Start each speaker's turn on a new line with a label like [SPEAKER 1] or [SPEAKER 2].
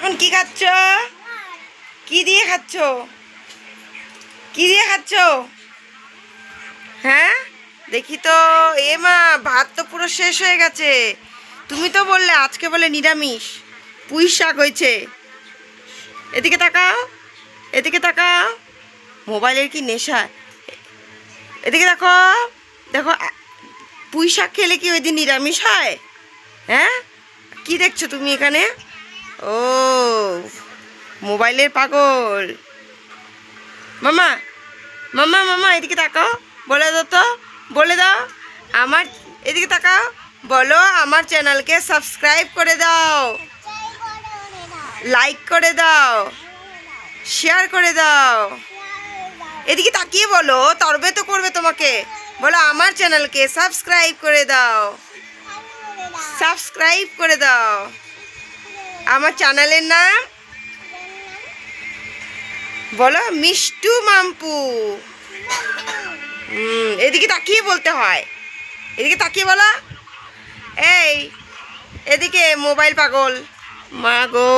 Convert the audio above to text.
[SPEAKER 1] এখন কি খাচ্ছ? কি দিয়ে খাচ্ছ? কি দিয়ে খাচ্ছ? হ্যাঁ দেখি তো। এ মা, ভাত তো পুরো শেষ হয়ে গেছে। তুমি তো বললে আজকে বলে নিরামিষ, পুঁই শাক হয়েছে। এদিকে তাকাও, এদিকে তাকাও। মোবাইলের কি নেশা। এদিকে দেখো, দেখো পুঁই শাক খেলে কি ওই দিন নিরামিষ হয়? হ্যাঁ, কি দেখছো তুমি এখানে? ও, মোবাইলের পাগল। মামা, মামা, মামা এদিকে তাকাও, বলে দাও তো, বলে দাও আমার, এদিকে তাকাও, বলো আমার চ্যানেলকে সাবস্ক্রাইব করে দাও, লাইক করে দাও, শেয়ার করে দাও। এদিকে তাকিয়ে বলো, তরবে তো করবে তোমাকে। বলো আমার চ্যানেলকে সাবস্ক্রাইব করে দাও, সাবস্ক্রাইব করে দাও। আমার চ্যানেলের নাম বলো, মিষ্টু মাম্পু। এদিকে তাকিয়ে বলতে হয়, এদিকে তাকিয়ে বলো। এই এদিকে মোবাইল পাগল, মা গো।